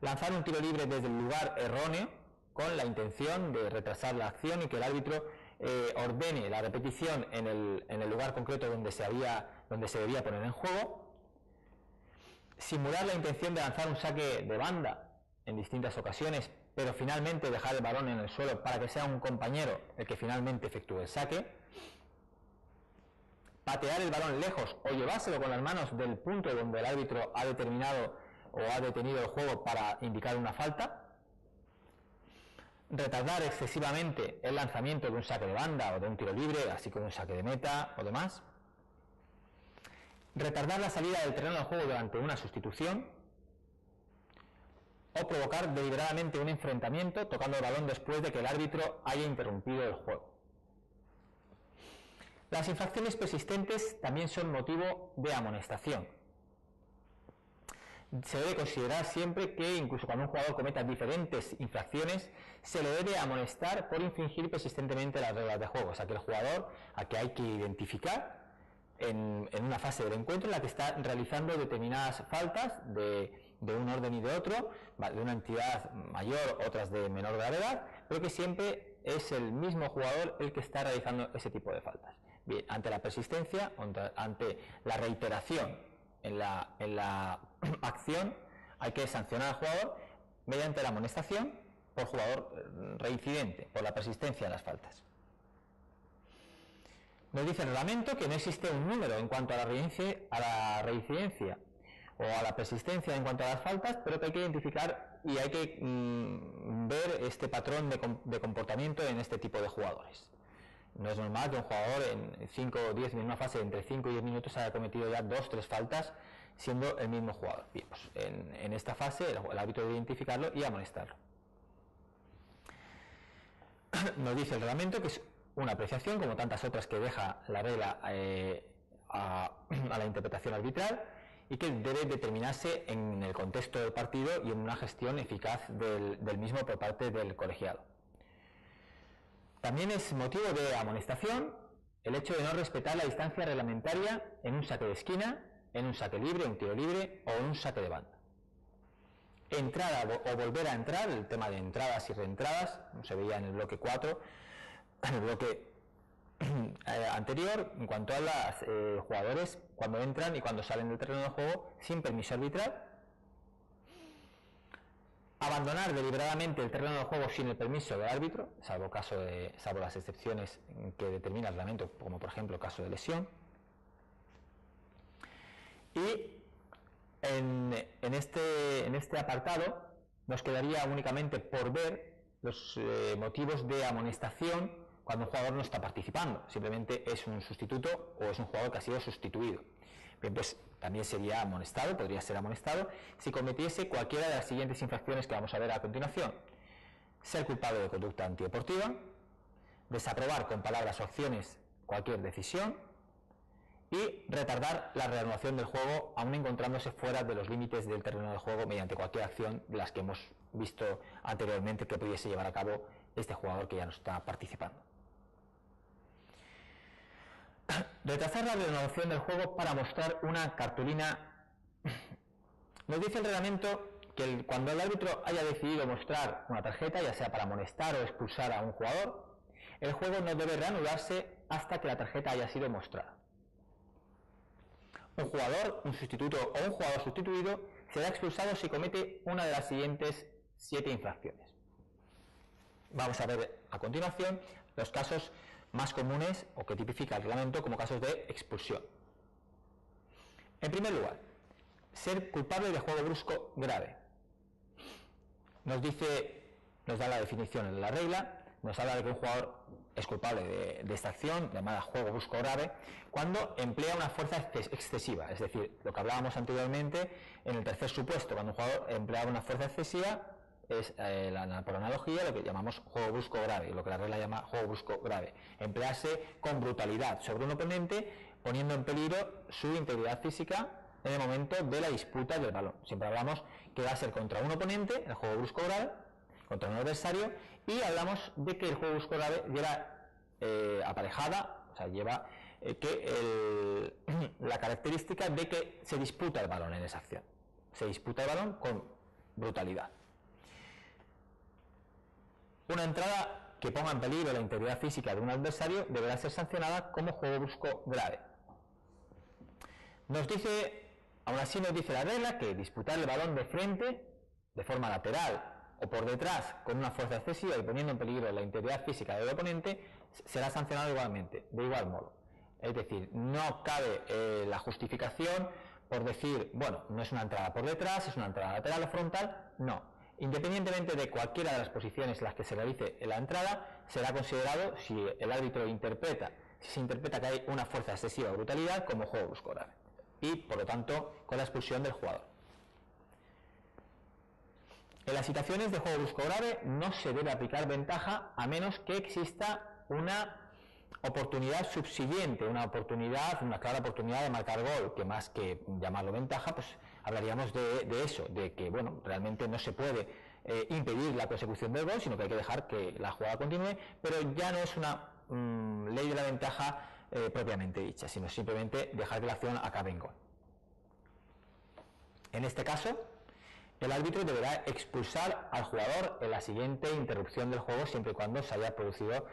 Speaker 1: Lanzar un tiro libre desde el lugar erróneo con la intención de retrasar la acción y que el árbitro ordene la repetición en el lugar concreto donde se debía poner en juego. Simular la intención de lanzar un saque de banda en distintas ocasiones, pero finalmente dejar el balón en el suelo para que sea un compañero el que finalmente efectúe el saque. Patear el balón lejos o llevárselo con las manos del punto donde el árbitro ha determinado o ha detenido el juego para indicar una falta. Retardar excesivamente el lanzamiento de un saque de banda o de un tiro libre, así como un saque de meta o demás. Retardar la salida del terreno de juego durante una sustitución, o provocar deliberadamente un enfrentamiento tocando el balón después de que el árbitro haya interrumpido el juego. Las infracciones persistentes también son motivo de amonestación. Se debe considerar siempre que incluso cuando un jugador cometa diferentes infracciones, se le debe amonestar por infringir persistentemente las reglas de juego. Es aquel jugador a que hay que identificar en una fase del encuentro en la que está realizando determinadas faltas de un orden y de otro, de una entidad mayor, otras de menor gravedad, pero que siempre es el mismo jugador el que está realizando ese tipo de faltas. Bien, ante la persistencia, ante la reiteración en la acción, hay que sancionar al jugador mediante la amonestación por jugador reincidente, por la persistencia en las faltas. Nos dice el reglamento que no existe un número en cuanto a la reincidencia o a la persistencia en cuanto a las faltas, pero que hay que identificar y hay que ver este patrón de comportamiento en este tipo de jugadores. No es normal que un jugador en 5 o 10, en una fase de entre 5 y 10 minutos haya cometido ya 2 o 3 faltas siendo el mismo jugador. Bien, pues en esta fase el árbitro debe identificarlo y amonestarlo. Nos dice el reglamento que es una apreciación, como tantas otras que deja la regla a la interpretación arbitral, y que debe determinarse en el contexto del partido y en una gestión eficaz del mismo por parte del colegiado. También es motivo de amonestación el hecho de no respetar la distancia reglamentaria en un saque de esquina, en un saque libre, un tiro libre o en un saque de banda. Entrada o volver a entrar, el tema de entradas y reentradas, se veía en el bloque 4, en el bloque anterior, en cuanto a los jugadores cuando entran y cuando salen del terreno de juego sin permiso arbitral. Abandonar deliberadamente el terreno de juego sin el permiso del árbitro, salvo las excepciones que determina el reglamento, como por ejemplo caso de lesión. Y en este apartado nos quedaría únicamente por ver los motivos de amonestación cuando un jugador no está participando, simplemente es un sustituto o es un jugador que ha sido sustituido. Bien, pues también sería amonestado, podría ser amonestado, si cometiese cualquiera de las siguientes infracciones que vamos a ver a continuación: ser culpable de conducta antideportiva, desaprobar con palabras o acciones cualquier decisión y retardar la reanudación del juego aún encontrándose fuera de los límites del terreno de juego mediante cualquier acción de las que hemos visto anteriormente que pudiese llevar a cabo este jugador que ya no está participando. Retrasar la reanudación del juego para mostrar una cartulina. Nos dice el reglamento que cuando el árbitro haya decidido mostrar una tarjeta, ya sea para amonestar o expulsar a un jugador, el juego no debe reanudarse hasta que la tarjeta haya sido mostrada. Un jugador, un sustituto o un jugador sustituido será expulsado si comete una de las siguientes 7 infracciones. Vamos a ver a continuación los casos más comunes o que tipifica el reglamento como casos de expulsión. En primer lugar, ser culpable de juego brusco grave. Nos da la definición en la regla, nos habla de que un jugador es culpable de esta acción llamada juego brusco grave cuando emplea una fuerza excesiva, es decir, lo que hablábamos anteriormente en el tercer supuesto, cuando un jugador emplea una fuerza excesiva es por analogía lo que llamamos juego brusco grave, lo que la regla llama juego brusco grave, emplearse con brutalidad sobre un oponente poniendo en peligro su integridad física en el momento de la disputa del balón. Siempre hablamos que va a ser contra un oponente, el juego brusco grave, contra un adversario, y hablamos de que el juego brusco grave lleva aparejada, o sea, lleva la característica de que se disputa el balón en esa acción. Se disputa el balón con brutalidad. Una entrada que ponga en peligro la integridad física de un adversario deberá ser sancionada como juego brusco grave. Aún así nos dice la regla que disputar el balón de frente, de forma lateral o por detrás con una fuerza excesiva y poniendo en peligro la integridad física del oponente será sancionado igualmente, de igual modo. Es decir, no cabe la justificación por decir, bueno, no es una entrada por detrás, es una entrada lateral o frontal, no. Independientemente de cualquiera de las posiciones en las que se realice la entrada, será considerado, si el árbitro si se interpreta que hay una fuerza excesiva o brutalidad, como juego brusco grave y, por lo tanto, con la expulsión del jugador. En las situaciones de juego brusco grave no se debe aplicar ventaja a menos que exista una oportunidad subsiguiente, una clara oportunidad de marcar gol, que más que llamarlo ventaja, pues hablaríamos de eso, de que bueno, realmente no se puede impedir la consecución del gol, sino que hay que dejar que la jugada continúe, pero ya no es una ley de la ventaja propiamente dicha, sino simplemente dejar que la acción acabe en gol. En este caso, el árbitro deberá expulsar al jugador en la siguiente interrupción del juego, siempre y cuando se haya producido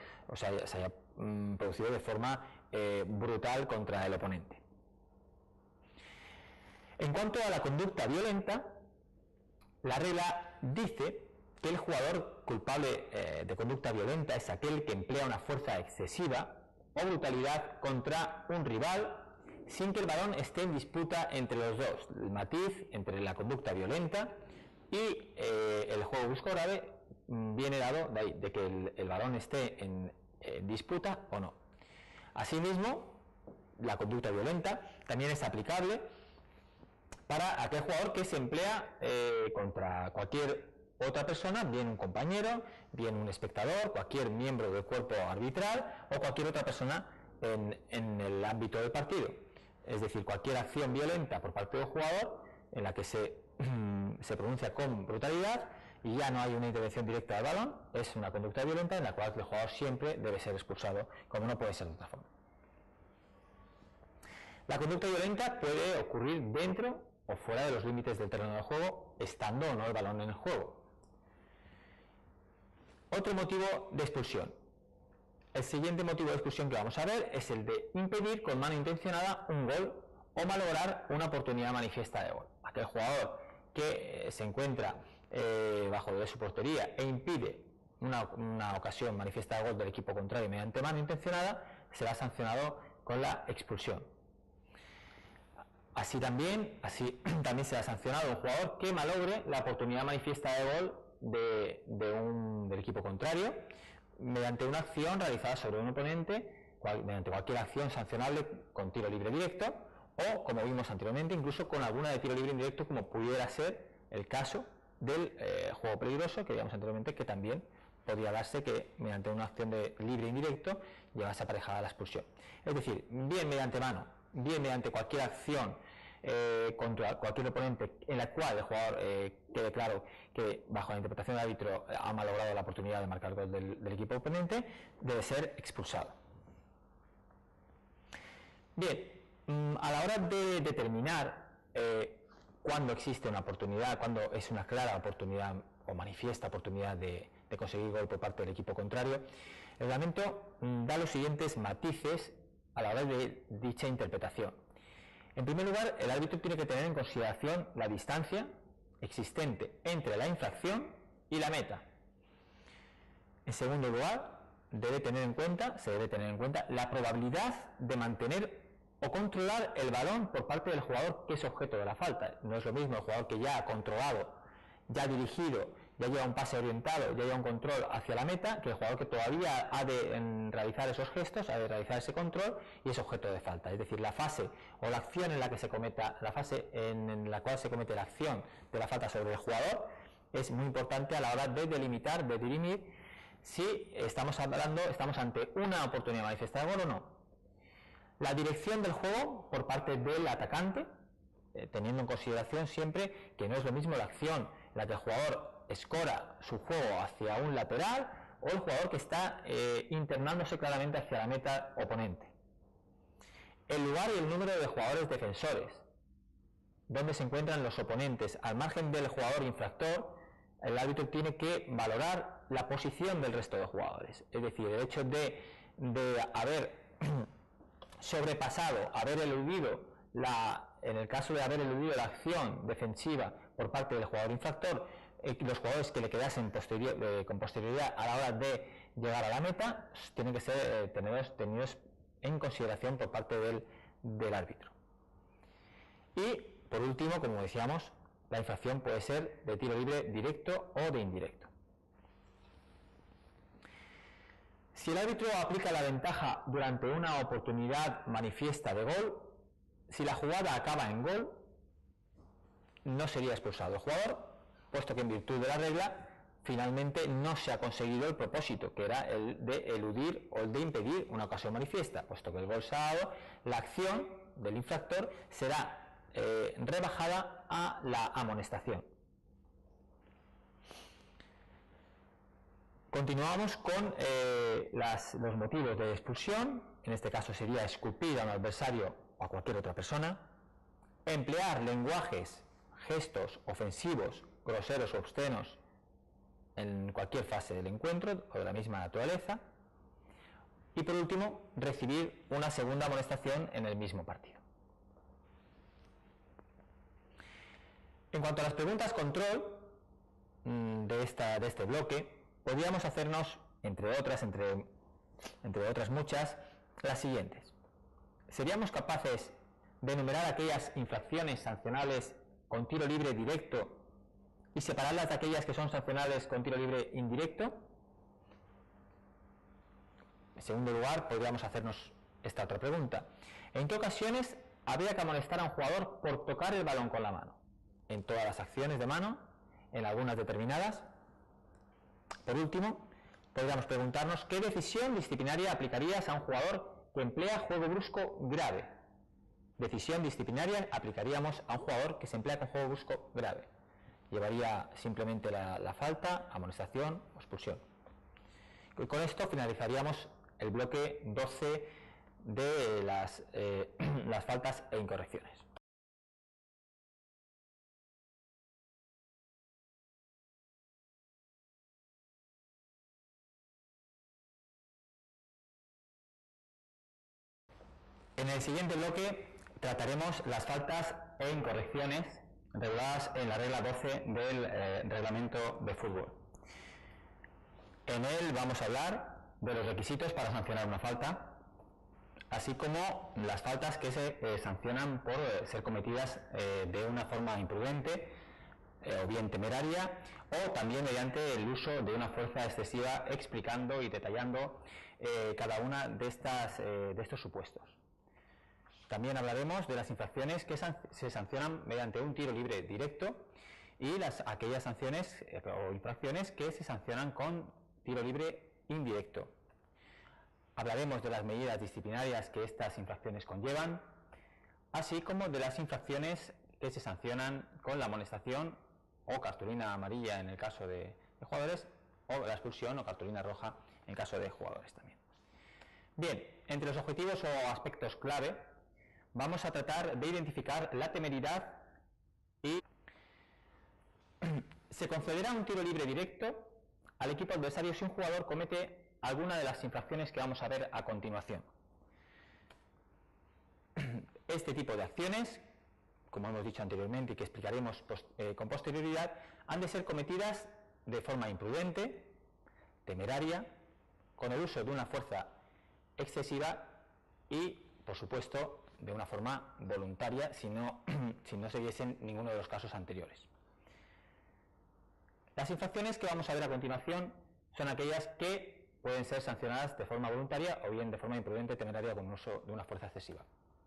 Speaker 1: de forma brutal contra el oponente. En cuanto a la conducta violenta, la regla dice que el jugador culpable de conducta violenta es aquel que emplea una fuerza excesiva o brutalidad contra un rival sin que el balón esté en disputa entre los dos. El matiz entre la conducta violenta y el juego brusco grave viene dado de ahí, de que el balón esté en disputa o no. Asimismo, la conducta violenta también es aplicable para aquel jugador que se emplea contra cualquier otra persona, bien un compañero, bien un espectador, cualquier miembro del cuerpo arbitral o cualquier otra persona en el ámbito del partido. Es decir, cualquier acción violenta por parte del jugador en la que se pronuncia con brutalidad y ya no hay una intervención directa del balón, es una conducta violenta en la cual el jugador siempre debe ser expulsado, como no puede ser de otra forma. La conducta violenta puede ocurrir dentro o fuera de los límites del terreno de juego, estando o no el balón en el juego. Otro motivo de expulsión. El siguiente motivo de expulsión que vamos a ver es el de impedir con mano intencionada un gol o malograr una oportunidad manifiesta de gol. Aquel jugador que se encuentra bajo de su portería e impide una ocasión manifiesta de gol del equipo contrario mediante mano intencionada será sancionado con la expulsión. Así también será sancionado un jugador que malogre la oportunidad manifiesta de gol del equipo contrario mediante una acción realizada sobre un oponente, mediante cualquier acción sancionable con tiro libre directo, o, como vimos anteriormente, incluso con alguna de tiro libre indirecto, como pudiera ser el caso del juego peligroso que vimos anteriormente, que también podría darse que mediante una acción de libre indirecto llevase aparejada la expulsión. Es decir, bien mediante mano, bien mediante cualquier acción contra cualquier oponente en la cual el jugador quede claro que bajo la interpretación del árbitro ha malogrado la oportunidad de marcar gol del equipo oponente, debe ser expulsado. Bien, a la hora de determinar cuándo existe una oportunidad, cuándo es una clara oportunidad o manifiesta oportunidad de conseguir gol por parte del equipo contrario, el reglamento da los siguientes matices a la hora de dicha interpretación. En primer lugar, el árbitro tiene que tener en consideración la distancia existente entre la infracción y la meta. En segundo lugar, se debe tener en cuenta la probabilidad de mantener o controlar el balón por parte del jugador que es objeto de la falta. No es lo mismo el jugador que ya ha controlado, ya ha dirigido, ya lleva un pase orientado, ya lleva un control hacia la meta, que el jugador que todavía ha de realizar esos gestos, ha de realizar ese control y es objeto de falta. Es decir, la fase o la acción en la que se cometa, la fase en la cual se comete la acción de la falta sobre el jugador es muy importante a la hora de delimitar, de dirimir si estamos ante una oportunidad manifiesta de gol o no. La dirección del juego por parte del atacante, teniendo en consideración siempre que no es lo mismo la acción en la que el jugador escora su juego hacia un lateral o el jugador que está internándose claramente hacia la meta oponente. El lugar y el número de jugadores defensores, donde se encuentran los oponentes. Al margen del jugador infractor, el árbitro tiene que valorar la posición del resto de jugadores. Es decir, el hecho de haber sobrepasado, haber eludido en el caso de haber eludido la acción defensiva por parte del jugador infractor, los jugadores que le quedasen con posterioridad a la hora de llegar a la meta tienen que ser tenidos en consideración por parte del árbitro. Y por último, como decíamos, la infracción puede ser de tiro libre directo o de indirecto. Si el árbitro aplica la ventaja durante una oportunidad manifiesta de gol, si la jugada acaba en gol, no sería expulsado el jugador, puesto que en virtud de la regla finalmente no se ha conseguido el propósito, que era el de eludir o el de impedir una ocasión manifiesta. Puesto que el gol se ha dado, la acción del infractor será rebajada a la amonestación. Continuamos con los motivos de expulsión. En este caso sería escupir a un adversario o a cualquier otra persona, emplear lenguajes, gestos ofensivos, groseros o obscenos en cualquier fase del encuentro o de la misma naturaleza, y por último, recibir una segunda amonestación en el mismo partido. En cuanto a las preguntas control de este bloque, podríamos hacernos, entre otras muchas, las siguientes. ¿Seríamos capaces de enumerar aquellas infracciones sancionables con tiro libre directo y separarlas de aquellas que son sancionables con tiro libre indirecto? En segundo lugar, podríamos hacernos esta otra pregunta. ¿En qué ocasiones habría que amonestar a un jugador por tocar el balón con la mano? ¿En todas las acciones de mano? ¿En algunas determinadas? Por último, podríamos preguntarnos qué decisión disciplinaria aplicarías a un jugador que emplea juego brusco grave. Decisión disciplinaria aplicaríamos a un jugador que se emplea con juego brusco grave. Llevaría simplemente la falta, amonestación o expulsión. Y con esto finalizaríamos el bloque 12 de las faltas e incorrecciones. En el siguiente bloque trataremos las faltas e incorrecciones reguladas en la regla 12 del reglamento de fútbol. En él vamos a hablar de los requisitos para sancionar una falta, así como las faltas que se sancionan por ser cometidas de una forma imprudente, o bien temeraria, o también mediante el uso de una fuerza excesiva, explicando y detallando cada una de estos supuestos. También hablaremos de las infracciones que se sancionan mediante un tiro libre directo y aquellas sanciones o infracciones que se sancionan con tiro libre indirecto. Hablaremos de las medidas disciplinarias que estas infracciones conllevan, así como de las infracciones que se sancionan con la amonestación o cartulina amarilla en el caso de jugadores, o la expulsión o cartulina roja en el caso de jugadores también. Bien, entre los objetivos o aspectos clave vamos a tratar de identificar la temeridad y se concederá un tiro libre directo al equipo adversario si un jugador comete alguna de las infracciones que vamos a ver a continuación. Este tipo de acciones, como hemos dicho anteriormente y que explicaremos con posterioridad, han de ser cometidas de forma imprudente, temeraria, con el uso de una fuerza excesiva y, por supuesto, de una forma voluntaria si no se diesen ninguno de los casos anteriores. Las infracciones que vamos a ver a continuación son aquellas que pueden ser sancionadas de forma voluntaria o bien de forma imprudente, temeraria, con el uso de una fuerza excesiva.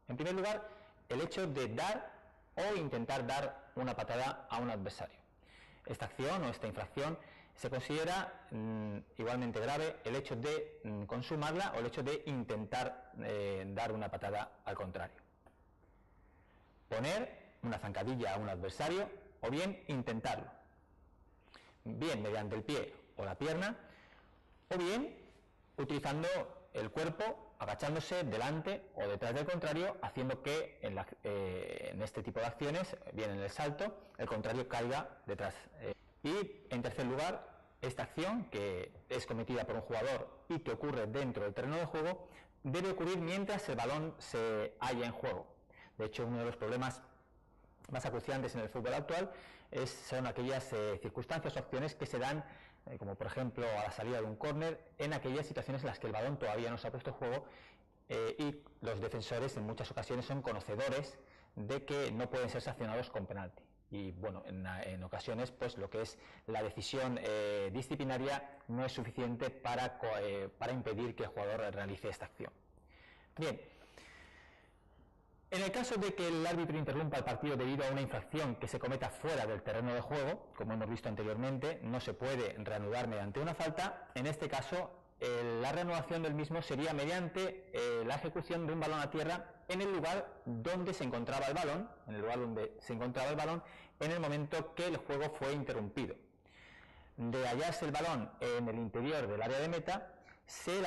Speaker 1: En primer lugar, el hecho de dar o intentar dar una patada a un adversario. Esta acción o esta infracción se considera igualmente grave el hecho de consumarla o el hecho de intentar dar una patada al contrario. Poner una zancadilla a un adversario o bien intentarlo, bien mediante el pie o la pierna, o bien utilizando el cuerpo, agachándose delante o detrás del contrario, haciendo que en este tipo de acciones, bien en el salto, el contrario caiga detrás. Y en tercer lugar, esta acción, que es cometida por un jugador y que ocurre dentro del terreno de juego, debe ocurrir mientras el balón se halla en juego. De hecho, uno de los problemas más acuciantes en el fútbol actual son aquellas circunstancias o acciones que se dan, como por ejemplo a la salida de un córner, en aquellas situaciones en las que el balón todavía no se ha puesto en juego y los defensores en muchas ocasiones son conocedores de que no pueden ser sancionados con penalti. Y bueno, en ocasiones pues lo que es la decisión disciplinaria no es suficiente para impedir que el jugador realice esta acción. Bien, en el caso de que el árbitro interrumpa el partido debido a una infracción que se cometa fuera del terreno de juego, como hemos visto anteriormente, no se puede reanudar mediante una falta. En este caso, la reanudación del mismo sería mediante la ejecución de un balón a tierra en el lugar donde se encontraba el balón, en el momento que el juego fue interrumpido. De hallarse el balón en el interior del área de meta, se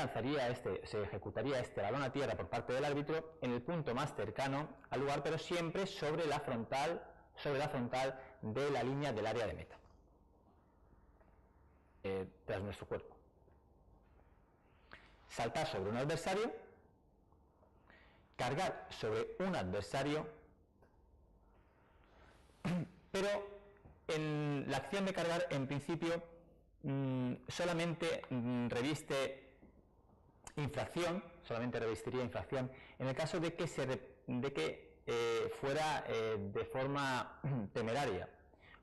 Speaker 1: ejecutaría este balón a tierra por parte del árbitro en el punto más cercano al lugar, pero siempre sobre la frontal de la línea del área de meta, tras nuestro cuerpo. Saltar sobre un adversario, cargar sobre un adversario, pero en la acción de cargar en principio solamente revestiría infracción en el caso de que fuera de forma temeraria,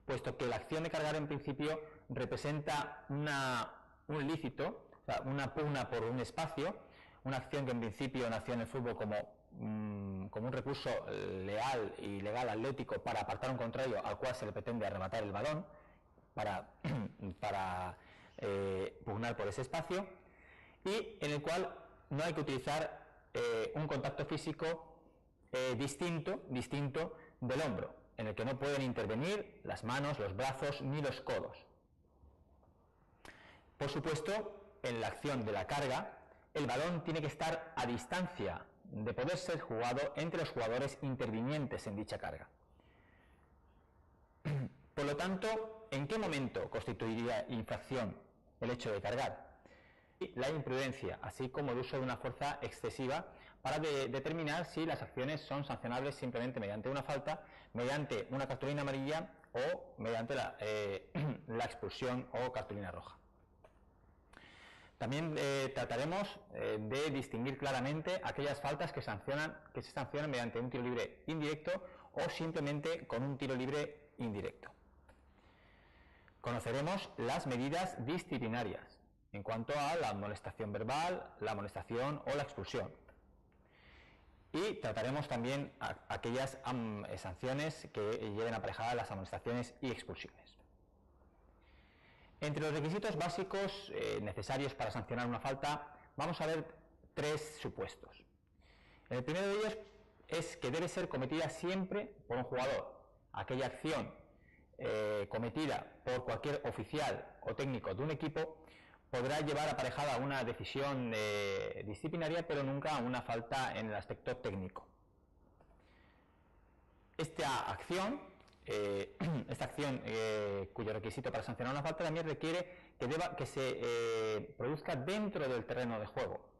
Speaker 1: puesto que la acción de cargar en principio representa un lícito, o sea, una pugna por un espacio, una acción que en principio nació en el fútbol como un recurso leal y legal atlético para apartar a un contrario al cual se le pretende arrebatar el balón, para pugnar por ese espacio, y en el cual no hay que utilizar un contacto físico distinto del hombro, en el que no pueden intervenir las manos, los brazos ni los codos. Por supuesto, en la acción de la carga, el balón tiene que estar a distancia de poder ser jugado entre los jugadores intervinientes en dicha carga. Por lo tanto, ¿en qué momento constituiría infracción el hecho de cargar? La imprudencia, así como el uso de una fuerza excesiva para determinar si las acciones son sancionables simplemente mediante una falta, mediante una cartulina amarilla o mediante la expulsión o cartulina roja. También trataremos de distinguir claramente aquellas faltas que se sancionan mediante un tiro libre indirecto o simplemente con un tiro libre indirecto. Conoceremos las medidas disciplinarias en cuanto a la amonestación verbal, la amonestación o la expulsión. Y trataremos también aquellas sanciones que lleven aparejadas las amonestaciones y expulsiones. Entre los requisitos básicos necesarios para sancionar una falta, vamos a ver 3 supuestos. El primero de ellos es que debe ser cometida siempre por un jugador. Aquella acción cometida por cualquier oficial o técnico de un equipo podrá llevar aparejada una decisión disciplinaria, pero nunca una falta en el aspecto técnico. Esta acción cuyo requisito para sancionar una falta también requiere que se produzca dentro del terreno de juego.